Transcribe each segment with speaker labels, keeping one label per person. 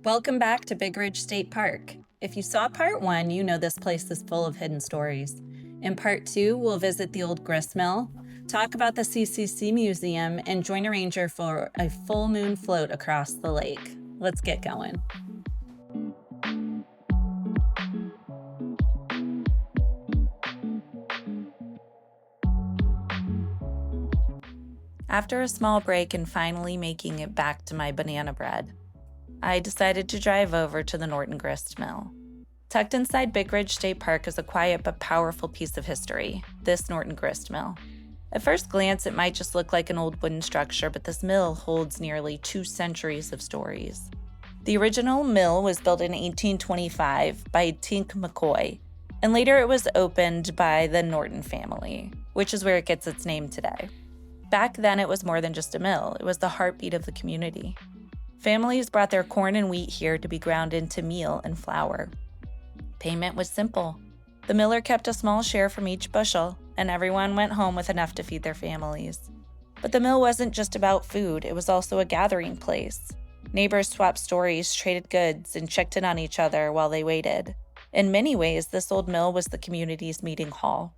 Speaker 1: Welcome back to Big Ridge State Park. If you saw part 1, you know this place is full of hidden stories. In part 2, we'll visit the old grist mill, talk about the CCC Museum, and join a ranger for a full moon float across the lake. Let's get going. After a small break and finally making it back to my banana bread, I decided to drive over to the Norton grist mill. Tucked inside Big Ridge State Park is a quiet but powerful piece of history, this Norton grist mill. At first glance, it might just look like an old wooden structure, but this mill holds nearly 2 centuries of stories. The original mill was built in 1825 by Tink McCoy, and later it was opened by the Norton family, which is where it gets its name today. Back then, it was more than just a mill. It was the heartbeat of the community. Families brought their corn and wheat here to be ground into meal and flour. Payment was simple. The miller kept a small share from each bushel, and everyone went home with enough to feed their families. But the mill wasn't just about food, it was also a gathering place. Neighbors swapped stories, traded goods, and checked in on each other while they waited. In many ways, this old mill was the community's meeting hall.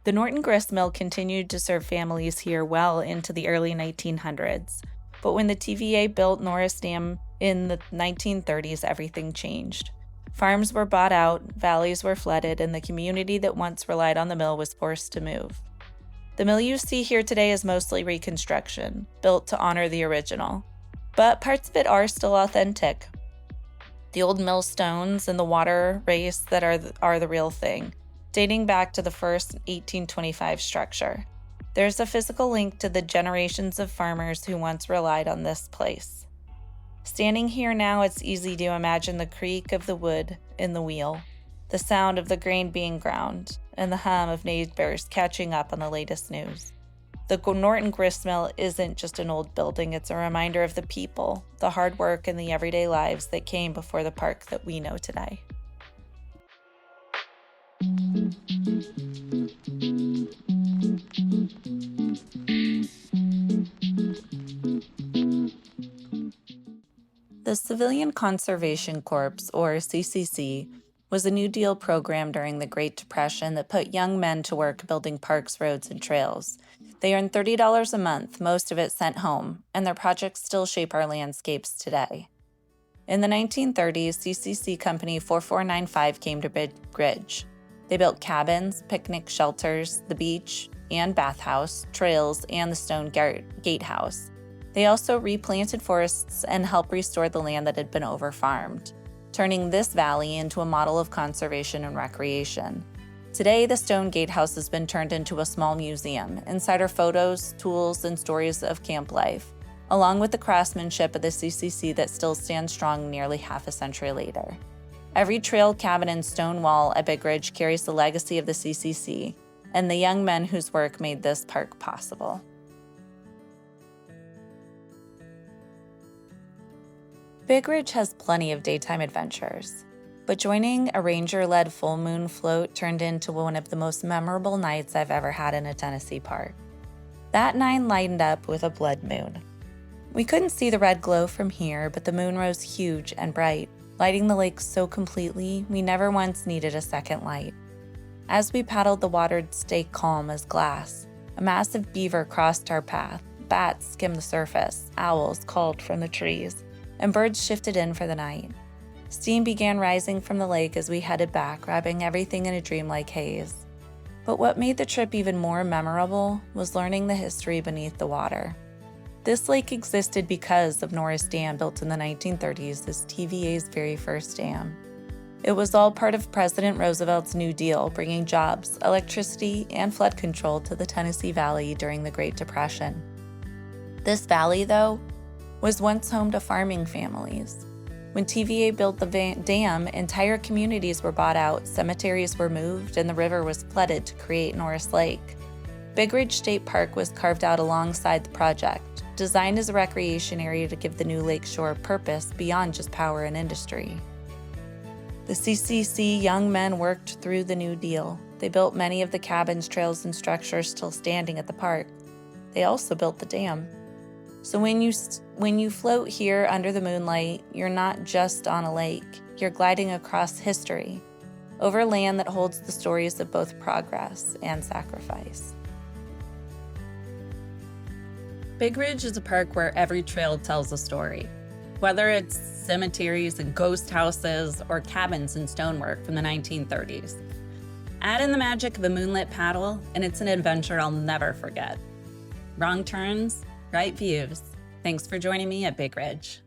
Speaker 1: The Norton grist mill continued to serve families here well into the early 1900s, but when the TVA built Norris Dam in the 1930s, everything changed. Farms were bought out, valleys were flooded, and the community that once relied on the mill was forced to move. The mill you see here today is mostly reconstruction, built to honor the original, but parts of it are still authentic. The old mill stones and the water race that are the real thing, dating back to the first 1825 structure. There's a physical link to the generations of farmers who once relied on this place. Standing here now, it's easy to imagine the creak of the wood in the wheel, the sound of the grain being ground, and the hum of neighbors catching up on the latest news. The Norton grist mill isn't just an old building, it's a reminder of the people, the hard work, and the everyday lives that came before the park that we know today. The Civilian Conservation Corps, or CCC, was a New Deal program during the Great Depression that put young men to work building parks, roads, and trails. They earned $30 a month, most of it sent home, and their projects still shape our landscapes today. In the 1930s, CCC Company 4495 came to Big Ridge. They built cabins, picnic shelters, the beach and bathhouse, trails, and the stone gatehouse. They also replanted forests and helped restore the land that had been overfarmed, turning this valley into a model of conservation and recreation. Today, the stone gatehouse has been turned into a small museum. Inside are photos, tools, and stories of camp life, along with the craftsmanship of the CCC that still stands strong nearly half a century later. Every trail, cabin, and stone wall at Big Ridge carries the legacy of the CCC and the young men whose work made this park possible. Big Ridge has plenty of daytime adventures, but joining a ranger-led full moon float turned into one of the most memorable nights I've ever had in a Tennessee park. That night lined up with a blood moon. We couldn't see the red glow from here, but the moon rose huge and bright, lighting the lake so completely we never once needed a second light. As we paddled, the water stayed calm as glass. A massive beaver crossed our path, bats skimmed the surface, owls called from the trees, and birds shifted in for the night. Steam began rising from the lake as we headed back, wrapping everything in a dreamlike haze. But what made the trip even more memorable was learning the history beneath the water. This lake existed because of Norris Dam, built in the 1930s as TVA's very first dam. It was all part of President Roosevelt's New Deal, bringing jobs, electricity, and flood control to the Tennessee Valley during the Great Depression. This valley, though, was once home to farming families. When TVA built the dam, entire communities were bought out, cemeteries were moved, and the river was flooded to create Norris Lake. Big Ridge State Park was carved out alongside the project, designed as a recreation area to give the new lakeshore purpose beyond just power and industry. The CCC young men worked through the New Deal. They built many of the cabins, trails, and structures still standing at the park. They also built the dam. So when you float here under the moonlight, you're not just on a lake, you're gliding across history, over land that holds the stories of both progress and sacrifice. Big Ridge is a park where every trail tells a story. Whether it's cemeteries and ghost houses or cabins and stonework from the 1930s. Add in the magic of a moonlit paddle, and it's an adventure I'll never forget. Wrong turns, right views. Thanks for joining me at Big Ridge.